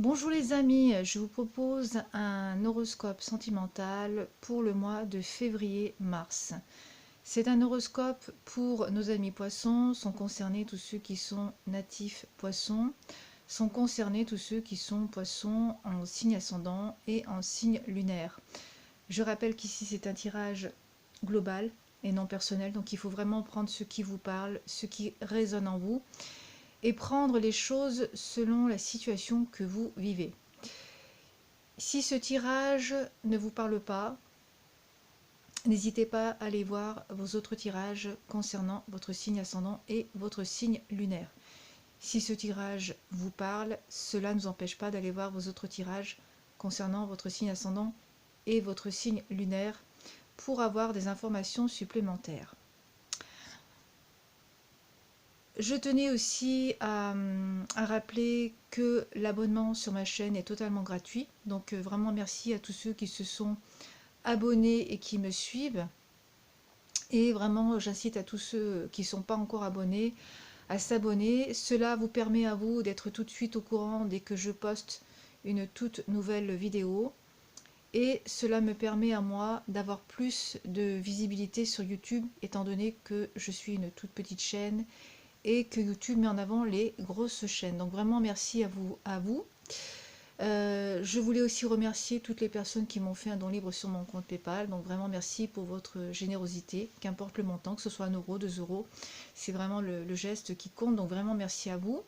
Bonjour les amis, je vous propose un horoscope sentimental pour le mois de février-mars. C'est un horoscope pour nos amis poissons, sont concernés tous ceux qui sont natifs poissons, sont concernés tous ceux qui sont poissons en signe ascendant et en signe lunaire. Je rappelle qu'ici c'est un tirage global et non personnel, donc il faut vraiment prendre ce qui vous parle, ce qui résonne en vous et prendre les choses selon la situation que vous vivez. Si ce tirage ne vous parle pas, n'hésitez pas à aller voir vos autres tirages concernant votre signe ascendant et votre signe lunaire. Si ce tirage vous parle, cela ne nous empêche pas d'aller voir vos autres tirages concernant votre signe ascendant et votre signe lunaire pour avoir des informations supplémentaires. Je tenais aussi à rappeler que l'abonnement sur ma chaîne est totalement gratuit. Donc vraiment merci à tous ceux qui se sont abonnés et qui me suivent. Et vraiment j'incite à tous ceux qui ne sont pas encore abonnés à s'abonner. Cela vous permet à vous d'être tout de suite au courant dès que je poste une toute nouvelle vidéo. Et cela me permet à moi d'avoir plus de visibilité sur YouTube étant donné que je suis une toute petite chaîne et que YouTube met en avant les grosses chaînes. Donc vraiment merci à vous. Je voulais aussi remercier toutes les personnes qui m'ont fait un don libre sur mon compte PayPal. Donc vraiment merci pour votre générosité, qu'importe le montant, que ce soit 1 euro, 2 euros. C'est vraiment le geste qui compte. Donc vraiment merci à vous.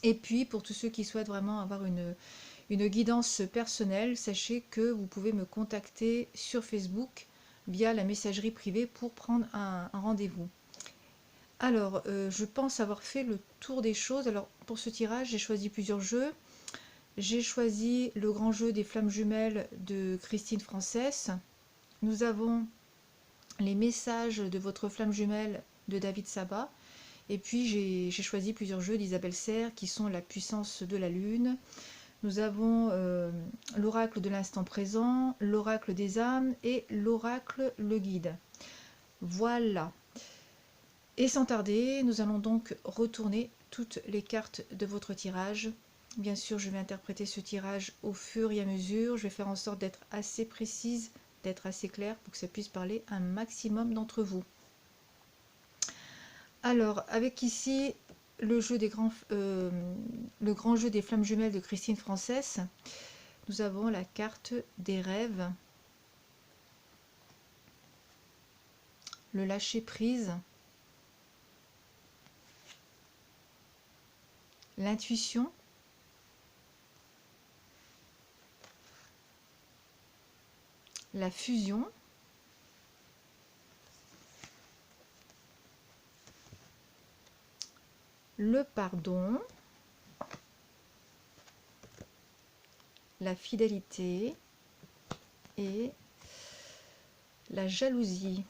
Et puis pour tous ceux qui souhaitent vraiment avoir une guidance personnelle, sachez que vous pouvez me contacter sur Facebook via la messagerie privée pour prendre un rendez-vous. Alors, je pense avoir fait le tour des choses. Alors, pour ce tirage, j'ai choisi plusieurs jeux. J'ai choisi le grand jeu des flammes jumelles de Christine Frances. Nous avons les messages de votre flamme jumelle de David Sabat. Et puis, j'ai choisi plusieurs jeux d'Isabelle Serre qui sont la puissance de la lune. Nous avons l'oracle de l'instant présent, l'oracle des âmes et l'oracle le guide. Voilà. Et sans tarder, nous allons donc retourner toutes les cartes de votre tirage. Bien sûr, je vais interpréter ce tirage au fur et à mesure. Je vais faire en sorte d'être assez précise, d'être assez claire pour que ça puisse parler un maximum d'entre vous. Alors, avec ici le grand jeu des flammes jumelles de Christine Frances, nous avons la carte des rêves, le lâcher prise, l'intuition, la fusion, le pardon, la fidélité et la jalousie.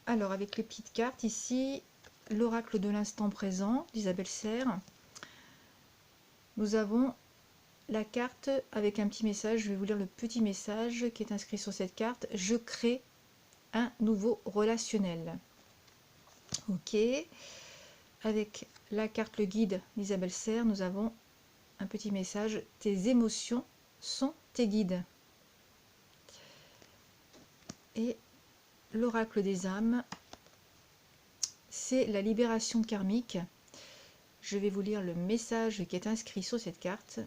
Alors avec les petites cartes ici, l'oracle de l'instant présent d'Isabelle Serre. Nous avons la carte avec un petit message. Je vais vous lire le petit message qui est inscrit sur cette carte. Je crée un nouveau relationnel. Ok. Avec la carte le guide d'Isabelle Serre, nous avons un petit message. Tes émotions sont tes guides. Et l'oracle des âmes, c'est la libération karmique. Je vais vous lire le message qui est inscrit sur cette carte.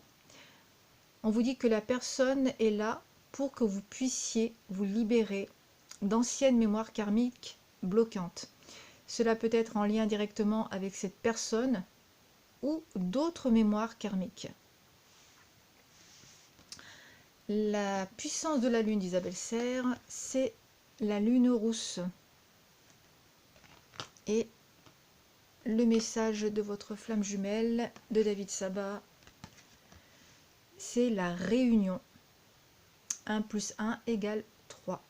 On vous dit que la personne est là pour que vous puissiez vous libérer d'anciennes mémoires karmiques bloquantes. Cela peut être en lien directement avec cette personne ou d'autres mémoires karmiques. La puissance de la lune d'Isabelle Serre, c'est la lune rousse. Et le message de votre flamme jumelle de David Sabat, c'est la réunion. 1 plus 1 égale 3.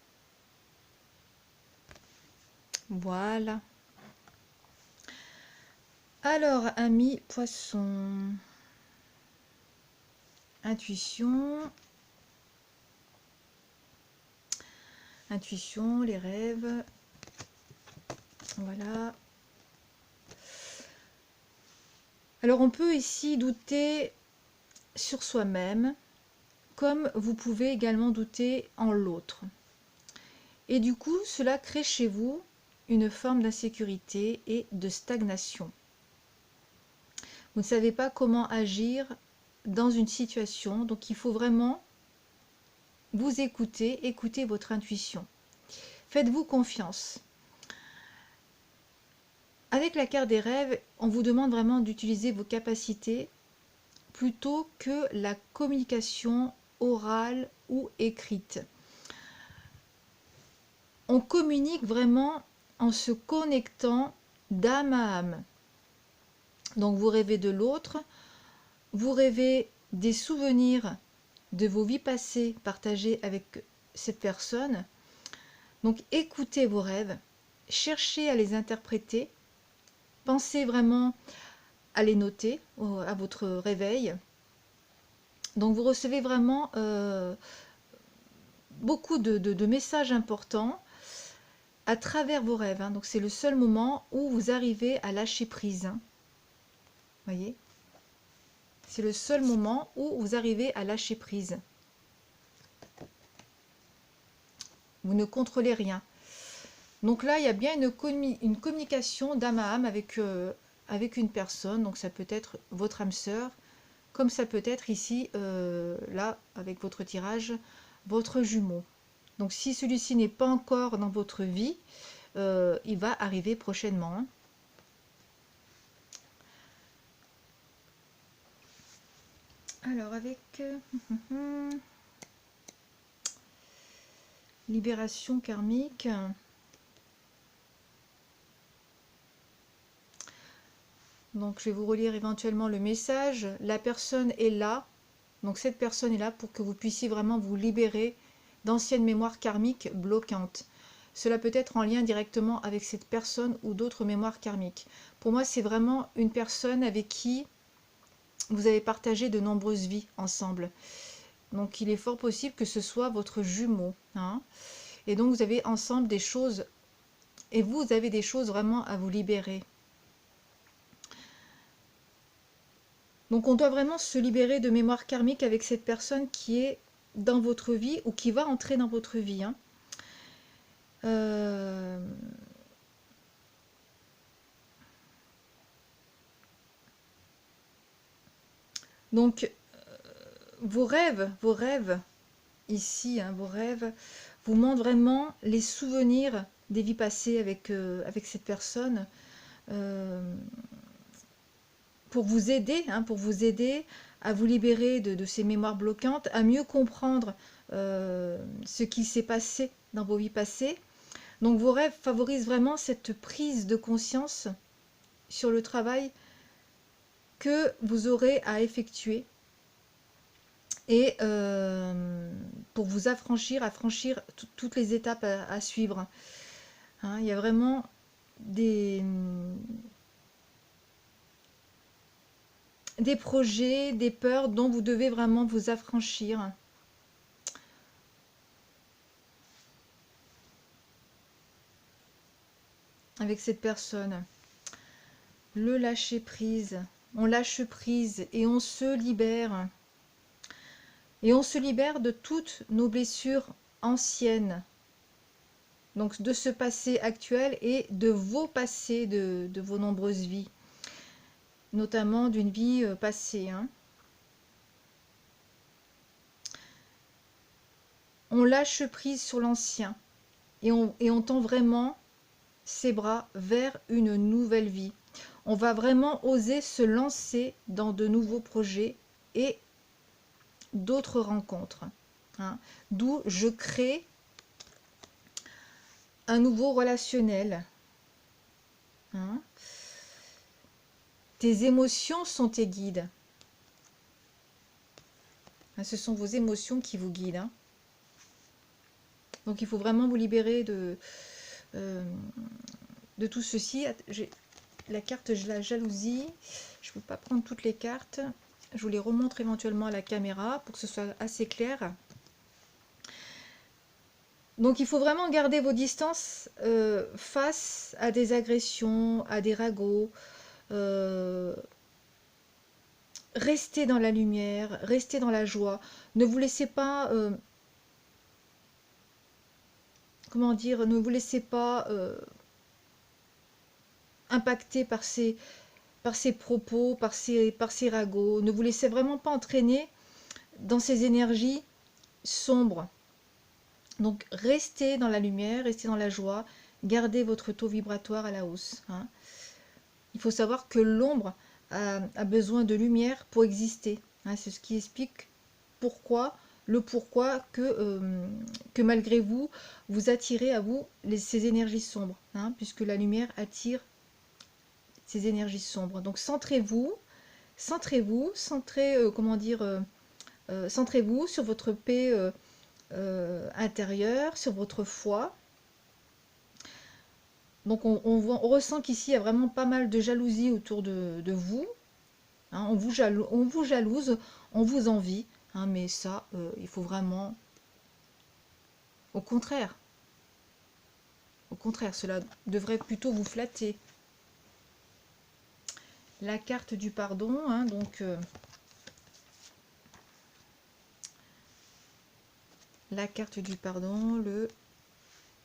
Voilà. Alors, amis poissons, intuition, les rêves, voilà. Alors, on peut ici douter sur soi-même, comme vous pouvez également douter en l'autre. Et du coup, cela crée chez vous une forme d'insécurité et de stagnation. Vous ne savez pas comment agir dans une situation, donc il faut vraiment vous écouter, écouter votre intuition. Faites-vous confiance. Avec la carte des rêves, on vous demande vraiment d'utiliser vos capacités plutôt que la communication orale ou écrite. On communique vraiment en se connectant d'âme à âme. Donc vous rêvez de l'autre, vous rêvez des souvenirs de vos vies passées partagées avec cette personne. Donc écoutez vos rêves, cherchez à les interpréter, pensez vraiment à les noter à votre réveil. Donc vous recevez vraiment beaucoup de messages importants à travers vos rêves. Hein. Donc c'est le seul moment où vous arrivez à lâcher prise. Hein. Voyez, c'est le seul moment où vous arrivez à lâcher prise. Vous ne contrôlez rien. Donc là, il y a bien une communication d'âme à âme avec, avec une personne. Donc ça peut être votre âme sœur, comme ça peut être ici, là, avec votre tirage, votre jumeau. Donc si celui-ci n'est pas encore dans votre vie, il va arriver prochainement. Hein. Alors avec libération karmique. Donc je vais vous relire éventuellement le message. La personne est là. Donc cette personne est là pour que vous puissiez vraiment vous libérer d'anciennes mémoires karmiques bloquantes. Cela peut être en lien directement avec cette personne ou d'autres mémoires karmiques. Pour moi, c'est vraiment une personne avec qui vous avez partagé de nombreuses vies ensemble. Donc il est fort possible que ce soit votre jumeau. Hein. Et donc vous avez ensemble des choses, et vous avez des choses vraiment à vous libérer. Donc on doit vraiment se libérer de mémoire karmique avec cette personne qui est dans votre vie ou qui va entrer dans votre vie. Hein. Donc vos rêves ici, hein, vos rêves vous montrent vraiment les souvenirs des vies passées avec, avec cette personne. Pour vous aider, hein, à vous libérer de ces mémoires bloquantes, à mieux comprendre ce qui s'est passé dans vos vies passées. Donc vos rêves favorisent vraiment cette prise de conscience sur le travail que vous aurez à effectuer et pour vous franchir toutes les étapes à suivre. Hein, il y a vraiment des projets, des peurs dont vous devez vraiment vous affranchir. Avec cette personne. Le lâcher prise. On lâche prise et on se libère. Et on se libère de toutes nos blessures anciennes. Donc de ce passé actuel et de vos passés, de vos nombreuses vies. Notamment d'une vie passée. Hein. On lâche prise sur l'ancien. Et on tend vraiment ses bras vers une nouvelle vie. On va vraiment oser se lancer dans de nouveaux projets et d'autres rencontres. Hein. D'où je crée un nouveau relationnel. Hein. Tes émotions sont tes guides. Hein, ce sont vos émotions qui vous guident. Hein. Donc il faut vraiment vous libérer de tout ceci. La carte de la jalousie. Je ne peux pas prendre toutes les cartes. Je vous les remontre éventuellement à la caméra pour que ce soit assez clair. Donc il faut vraiment garder vos distances face à des agressions, à des ragots. restez dans la lumière, restez dans la joie. Ne vous laissez pas, comment dire, ne vous laissez pas impacter par ces propos, par ces ragots. Ne vous laissez vraiment pas entraîner dans ces énergies sombres. Donc restez dans la lumière, restez dans la joie, gardez votre taux vibratoire à la hausse. Hein. Il faut savoir que l'ombre a besoin de lumière pour exister. Hein. C'est ce qui explique pourquoi que malgré vous, vous attirez à vous ces énergies sombres, hein, puisque la lumière attire ces énergies sombres. Donc centrez-vous, comment dire, centrez-vous sur votre paix intérieure, sur votre foi. Donc on ressent qu'ici il y a vraiment pas mal de jalousie autour de vous. Hein, on vous jalouse, on vous envie. Hein, mais ça, il faut vraiment... Au contraire, cela devrait plutôt vous flatter. La carte du pardon, hein, donc... la carte du pardon,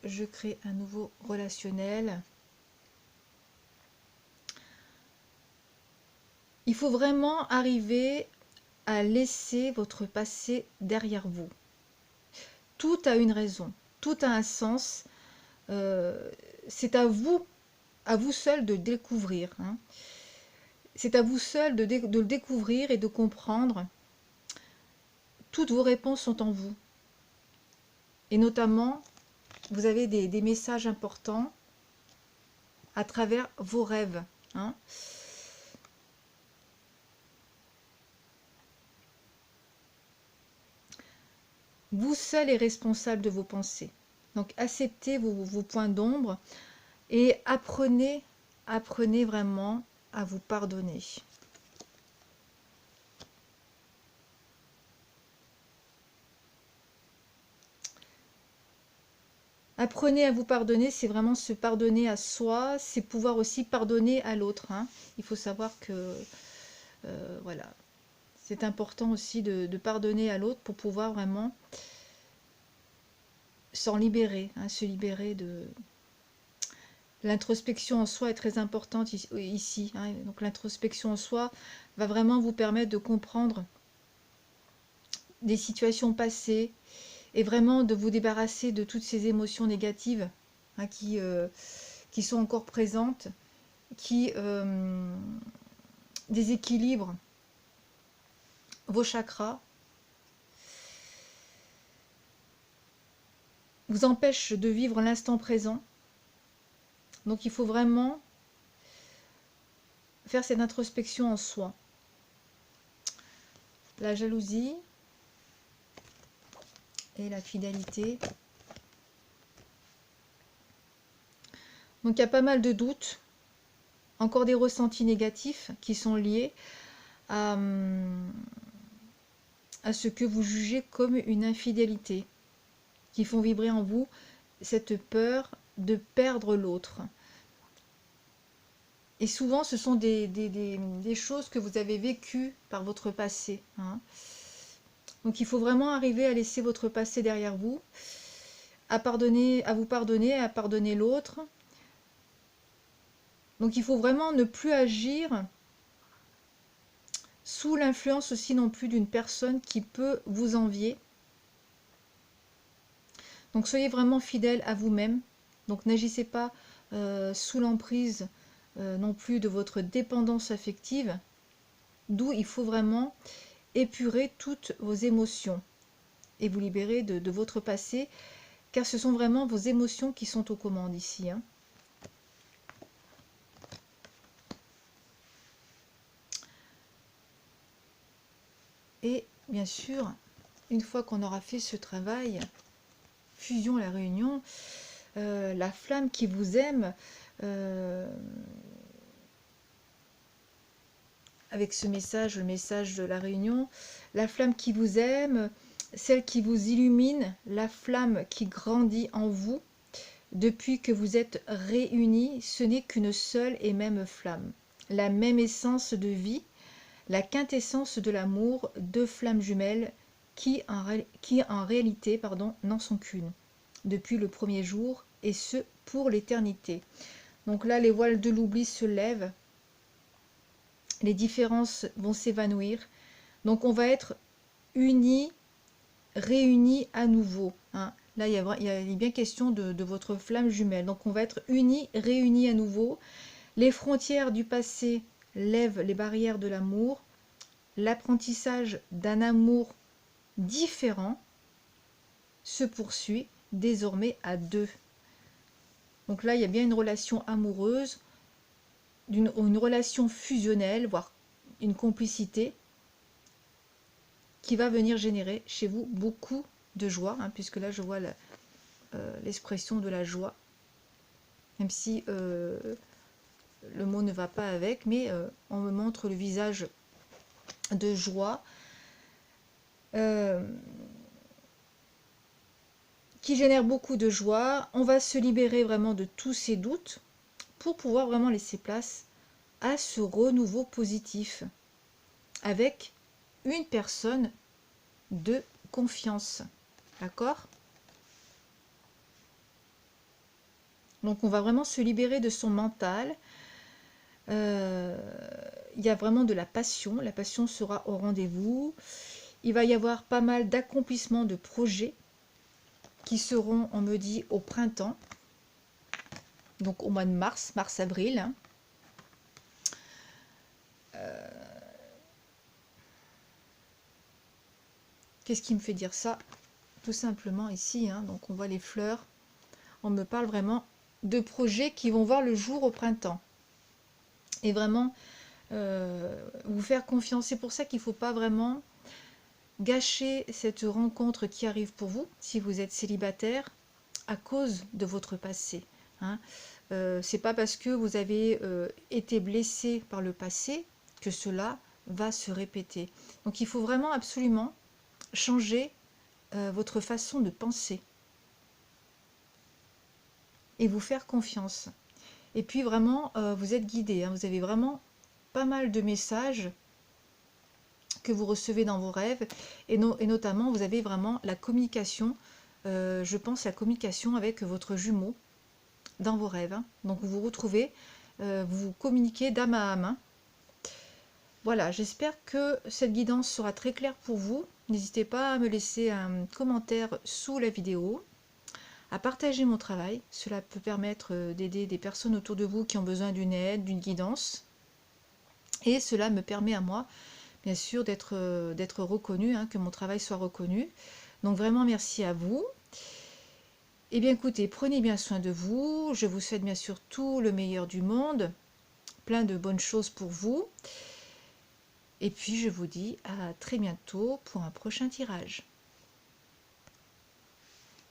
je crée un nouveau relationnel. Il faut vraiment arriver à laisser votre passé derrière vous. Tout a une raison, tout a un sens. C'est à vous seul de découvrir. Hein. C'est à vous seul de le découvrir et de comprendre. Toutes vos réponses sont en vous. Et notamment, vous avez des messages importants à travers vos rêves. Hein. Vous seul êtes responsable de vos pensées. Donc acceptez vos points d'ombre et apprenez vraiment à vous pardonner. Apprenez à vous pardonner, c'est vraiment se pardonner à soi, c'est pouvoir aussi pardonner à l'autre. Hein. Il faut savoir que voilà, c'est important aussi de pardonner à l'autre pour pouvoir vraiment s'en libérer, hein, se libérer de... L'introspection en soi est très importante ici. Hein. Donc l'introspection en soi va vraiment vous permettre de comprendre des situations passées, et vraiment de vous débarrasser de toutes ces émotions négatives, hein, qui sont encore présentes, qui déséquilibrent vos chakras, vous empêchent de vivre l'instant présent. Donc il faut vraiment faire cette introspection en soi. La jalousie et la fidélité. Donc il y a pas mal de doutes, encore des ressentis négatifs qui sont liés à ce que vous jugez comme une infidélité, qui font vibrer en vous cette peur de perdre l'autre. Et souvent, ce sont des choses que vous avez vécues par votre passé. Hein. Donc il faut vraiment arriver à laisser votre passé derrière vous, à vous pardonner, à pardonner l'autre. Donc il faut vraiment ne plus agir sous l'influence aussi non plus d'une personne qui peut vous envier. Donc soyez vraiment fidèle à vous-même. Donc n'agissez pas sous l'emprise non plus de votre dépendance affective. D'où il faut vraiment épurer toutes vos émotions et vous libérer de votre passé, car ce sont vraiment vos émotions qui sont aux commandes ici. Hein. Et bien sûr, une fois qu'on aura fait ce travail, fusion la réunion, la flamme qui vous aime, avec ce message, le message de la réunion, la flamme qui vous aime, celle qui vous illumine, la flamme qui grandit en vous, depuis que vous êtes réunis, ce n'est qu'une seule et même flamme, la même essence de vie, la quintessence de l'amour, deux flammes jumelles qui en réalité n'en sont qu'une, depuis le premier jour, et ce pour l'éternité. Donc là, les voiles de l'oubli se lèvent, les différences vont s'évanouir. Donc on va être unis, réunis à nouveau. Hein. Là, il est bien question de votre flamme jumelle. Donc on va être unis, réunis à nouveau. Les frontières du passé lèvent les barrières de l'amour. L'apprentissage d'un amour différent se poursuit désormais à deux. Donc là, il y a bien une relation amoureuse, une relation fusionnelle, voire une complicité qui va venir générer chez vous beaucoup de joie, hein, puisque là, je vois l'expression de la joie, même si le mot ne va pas avec, mais on me montre le visage de joie qui génère beaucoup de joie. On va se libérer vraiment de tous ces doutes pour pouvoir vraiment laisser place à ce renouveau positif avec une personne de confiance. D'accord? Donc on va vraiment se libérer de son mental. Il y a vraiment de la passion. La passion sera au rendez-vous. Il va y avoir pas mal d'accomplissements de projets qui seront, on me dit, au printemps. Donc au mois de mars, mars-avril. Hein. Qu'est-ce qui me fait dire ça? Tout simplement ici, hein, donc on voit les fleurs. On me parle vraiment de projets qui vont voir le jour au printemps. Et vraiment, vous faire confiance. C'est pour ça qu'il ne faut pas vraiment gâcher cette rencontre qui arrive pour vous, si vous êtes célibataire, à cause de votre passé. Hein. C'est pas parce que vous avez été blessé par le passé que cela va se répéter. Donc il faut vraiment absolument changer votre façon de penser et vous faire confiance. Et puis vraiment, vous êtes guidé, hein, vous avez vraiment pas mal de messages que vous recevez dans vos rêves, et notamment vous avez vraiment la communication, je pense la communication avec votre jumeau dans vos rêves. Hein. Donc vous vous retrouvez, vous communiquez d'âme à âme. Hein. Voilà, j'espère que cette guidance sera très claire pour vous. N'hésitez pas à me laisser un commentaire sous la vidéo, à partager mon travail. Cela peut permettre d'aider des personnes autour de vous qui ont besoin d'une aide, d'une guidance. Et cela me permet à moi, bien sûr, d'être reconnue, hein, que mon travail soit reconnu. Donc vraiment merci à vous. Eh bien écoutez, prenez bien soin de vous. Je vous souhaite bien sûr tout le meilleur du monde. Plein de bonnes choses pour vous. Et puis je vous dis à très bientôt pour un prochain tirage.